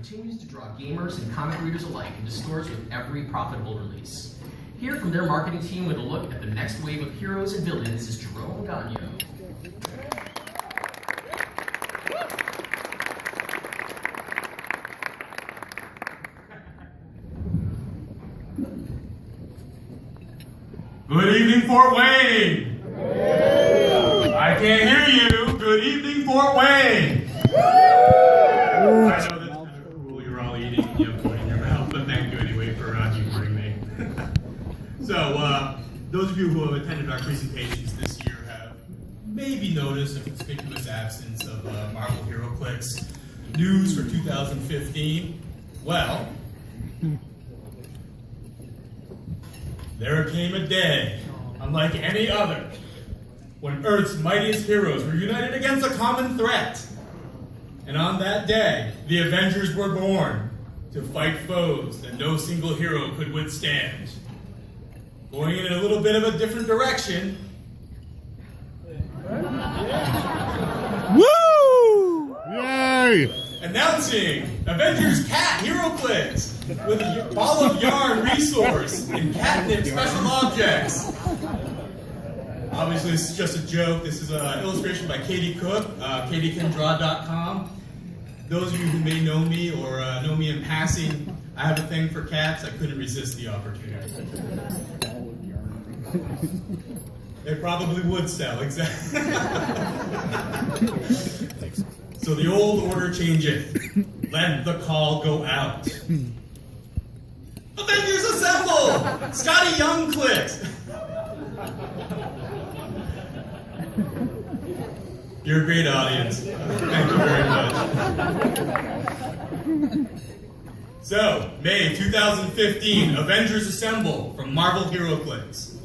continues to draw gamers and comic readers alike into stores with every profitable release. Here from their marketing team with a look at the next wave of heroes and villains is Jerome Gonyeau. Good evening, Fort Wayne! I can't hear you. Good evening, Fort Wayne! I know that's kind of cool. You're all eating and you have food in your mouth, but thank you anyway for humoring me. So, those of you who have attended our presentations this year have maybe noticed a conspicuous absence of Marvel HeroClix news for 2015. Well, there came a day, unlike any other, when Earth's mightiest heroes were united against a common threat. And on that day, the Avengers were born to fight foes that no single hero could withstand. Going in a little bit of a different direction. Woo! Yay! Announcing Avengers Cat HeroClix with a ball of yarn resource and catnip special objects. Obviously, this is just a joke. This is an illustration by Katie Cook, katiecandraw.com. Those of you who may know me or know me in passing, I have a thing for cats. I couldn't resist the opportunity. They probably would sell, exactly. So the old order changeth. Let the call go out. Avengers assemble! Scotty Young clicks. You're a great audience. Thank you very much. So, May 2015, Avengers Assemble from Marvel HeroClix.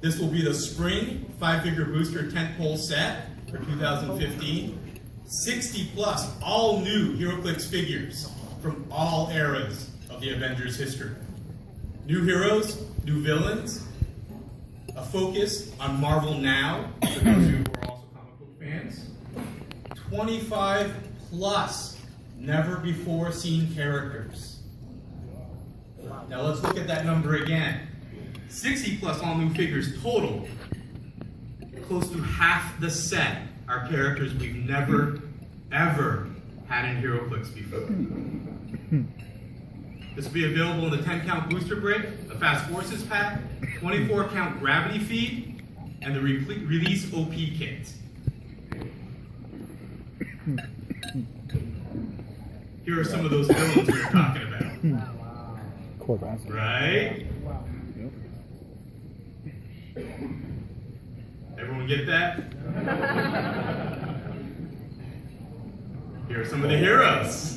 This will be the spring 5-figure booster tentpole set for 2015. 60 plus all new HeroClix figures from all eras of the Avengers history. New heroes, new villains, a focus on Marvel Now, for those of you who are also comic book fans. 25 plus never before seen characters. Now let's look at that number again. 60 plus all new figures total. Close to half the set are characters we've never, ever had in HeroClix before. This will be available in the 10-count booster brick, the Fast Forces pack, 24-count gravity feed, and the release OP kit. Here are some of those villains we were talking about. Right? Everyone get that? Here are some of the heroes.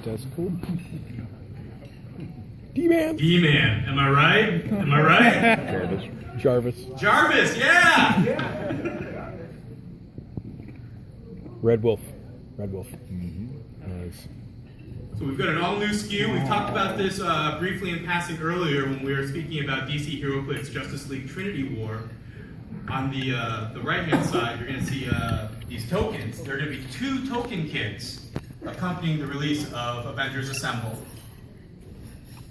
That's cool. D-Man. D-Man. Am I right? Am I right? Jarvis. Jarvis, yeah! Red Wolf. Nice. So we've got an all-new SKU. We talked about this briefly in passing earlier when we were speaking about DC HeroClix Justice League Trinity War. On the right-hand side, you're going to see these tokens. There are going to be 2 token kits accompanying the release of Avengers Assemble.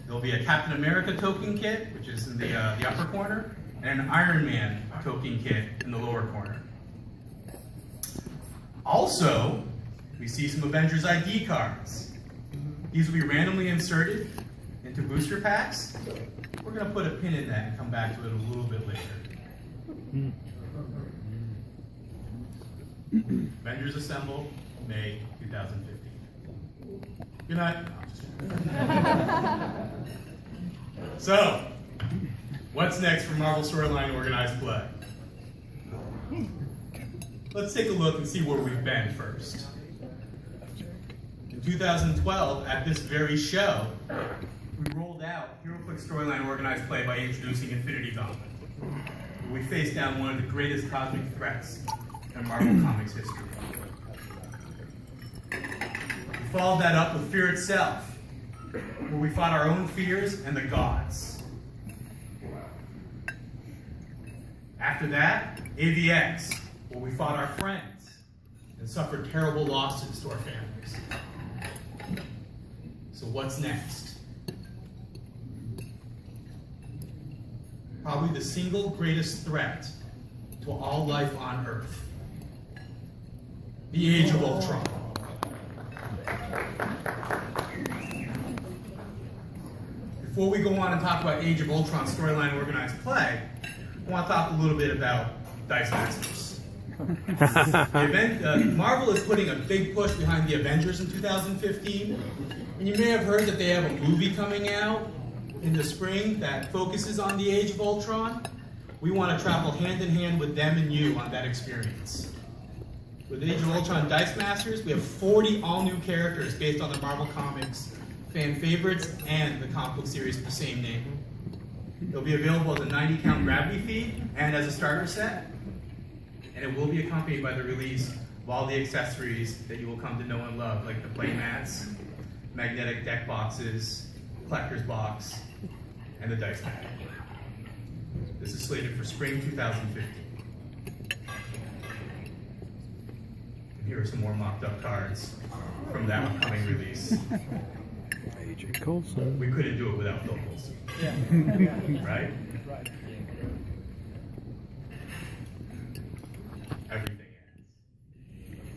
There will be a Captain America token kit, which is in the upper corner, and an Iron Man token kit in the lower corner. Also, we see some Avengers ID cards. These will be randomly inserted into booster packs. We're going to put a pin in that and come back to it a little bit later. Avengers Assemble, May 2015. Good night. So, what's next for Marvel Storyline Organized Play? Let's take a look and see where we've been first. In 2012, at this very show, we rolled out HeroClix Storyline Organized Play by introducing Infinity Gauntlet. We faced down one of the greatest cosmic threats in Marvel Comics history. We followed that up with Fear Itself, where we fought our own fears and the gods. After that, AVX, where we fought our friends and suffered terrible losses to our families. what's next? Probably the single greatest threat to all life on Earth. The Age of Ultron. Before we go on and talk about Age of Ultron storyline organized play, I want to talk a little bit about Dice Masters. Marvel is putting a big push behind the Avengers in 2015, and you may have heard that they have a movie coming out in the spring that focuses on the Age of Ultron. We want to travel hand in hand with them and you on that experience. With Age of Ultron Dice Masters, we have 40 all-new characters based on the Marvel Comics fan favorites and the comic book series of the same name. It'll be available as a 90-count gravity feed and as a starter set, and it will be accompanied by the release of all the accessories that you will come to know and love, like the play mats, magnetic deck boxes, collector's box, and the dice mat. This is slated for spring 2015. And here are some more mocked up cards from that upcoming release. AJ Coulson. We couldn't do it without Phil Coulson. Yeah. Right? Everything ends.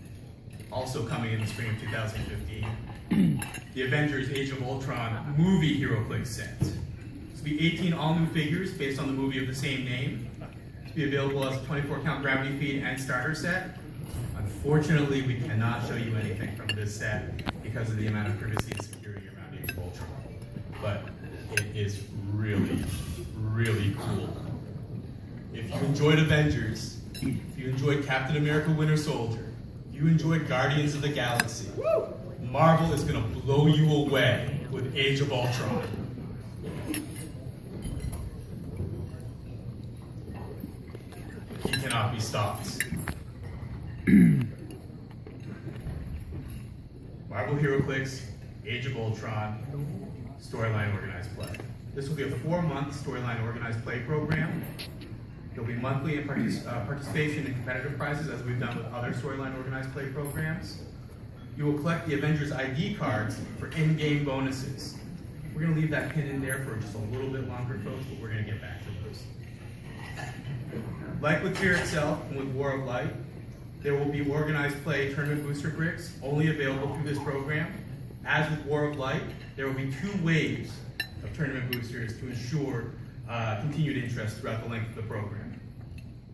Also coming in the spring of 2015, the Avengers Age of Ultron movie HeroClix set. This will be 18 all-new figures based on the movie of the same name. This will be available as a 24-count gravity feed and starter set. Unfortunately, we cannot show you anything from this set because of the amount of privacy and security around Age of Ultron. But it is really, really cool. If you enjoyed Avengers, if you enjoyed Captain America Winter Soldier, if you enjoyed Guardians of the Galaxy, Marvel is going to blow you away with Age of Ultron. He cannot be stopped. Marvel HeroClix Age of Ultron storyline organized play. This will be a 4-month storyline organized play program. There'll be monthly participation in competitive prizes as we've done with other storyline organized play programs. You will collect the Avengers ID cards for in-game bonuses. We're going to leave that pin in there for just a little bit longer, folks, but we're going to get back to those. Like with Fear itself and with War of Light, there will be organized play tournament booster bricks only available through this program. As with War of Light, there will be 2 waves of tournament boosters to ensure continued interest throughout the length of the program.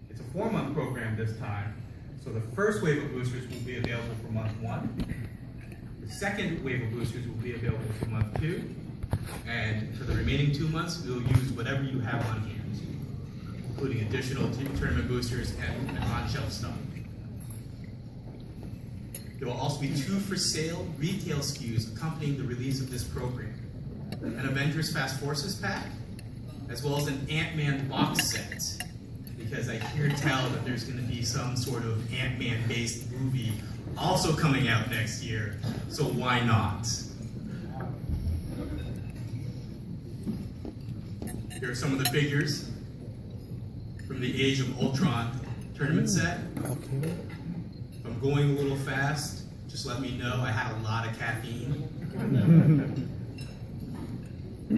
It's a 4-month program this time, so the first wave of boosters will be available for month 1. The second wave of boosters will be available for month 2, and for the remaining 2 months, we'll use whatever you have on hand, including additional tournament boosters and on-shelf stock. There will also be 2 for-sale retail SKUs accompanying the release of this program. An Avengers Fast Forces pack, as well as an Ant-Man box set, because I hear tell that there's going to be some sort of Ant-Man based movie also coming out next year, so why not? Here are some of the figures from the Age of Ultron tournament set. If I'm going a little fast, just let me know. I had a lot of caffeine.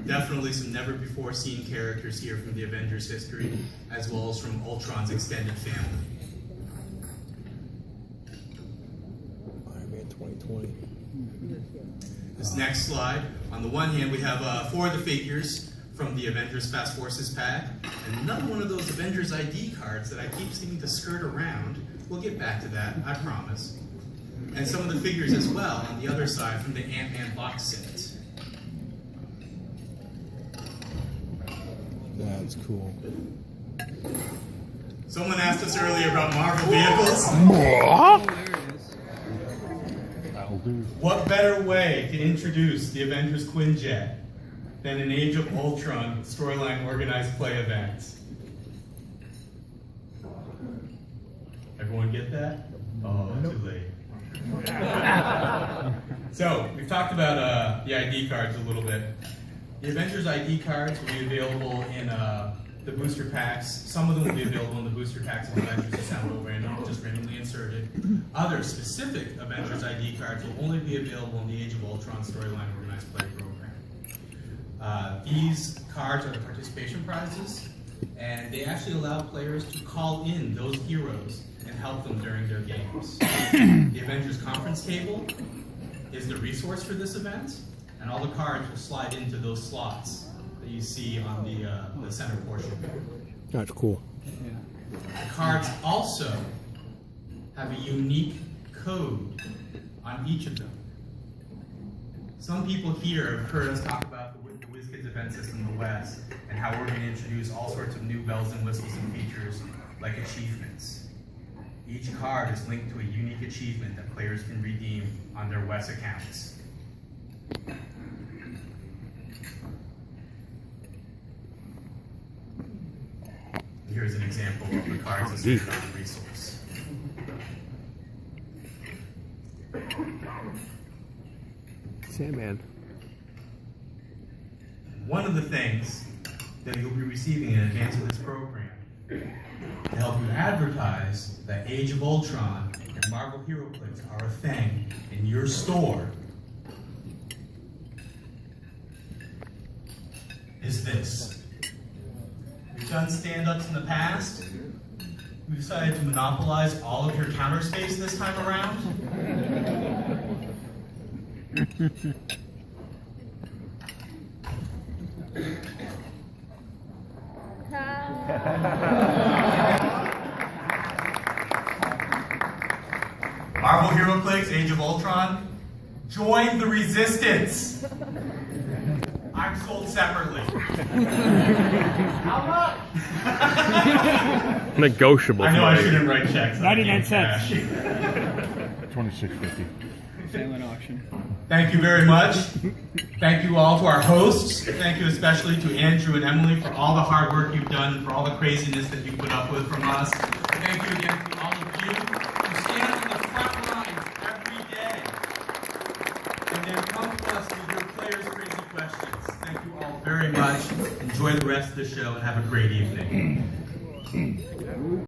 Definitely some never-before-seen characters here from the Avengers history, as well as from Ultron's extended family. Iron Man 2020. This next slide, on the one hand, we have 4 of the figures from the Avengers Fast Forces pack, and another one of those Avengers ID cards that I keep seeming to skirt around. We'll get back to that, I promise. And some of the figures as well on the other side from the Ant-Man box set. That's cool. Someone asked us earlier about Marvel vehicles. That'll do. What better way to introduce the Avengers Quinjet than an Age of Ultron storyline organized play event? Everyone get that? Oh, too late. So, we've talked about the ID cards a little bit. The Avengers ID cards will be available in the booster packs. Some of them will be available in the booster packs of Avengers Assemble, just randomly inserted. Other specific Avengers ID cards will only be available in the Age of Ultron Storyline Organized Play program. These cards are the participation prizes, and they actually allow players to call in those heroes and help them during their games. The Avengers Conference Table is the resource for this event, and all the cards will slide into those slots that you see on the center portion. That's cool. The cards also have a unique code on each of them. Some people here have heard us talk about the Wizkids event system in the West and how we're going to introduce all sorts of new bells and whistles and features like achievements. Each card is linked to a unique achievement that players can redeem on their West accounts. Here's an example of the cards listed on the resource. Sandman. One of the things that you'll be receiving in advance of this program to help you advertise that Age of Ultron and Marvel HeroClix are a thing in your store is this. We've done stand-ups in the past. We decided to monopolize all of your counter space this time around. Marvel HeroClix, Age of Ultron, join the resistance. I'm sold separately. How much? Negotiable. I know I shouldn't write checks. 99 cents. $26.50. Silent auction. Thank you very much. Thank you all to our hosts. Thank you especially to Andrew and Emily for all the hard work you've done and for all the craziness that you put up with from us. Thank you again to all of you who stand on the front lines every day and then come to us with your players' crazy questions. Thank you all very much. Enjoy the rest of the show and have a great evening.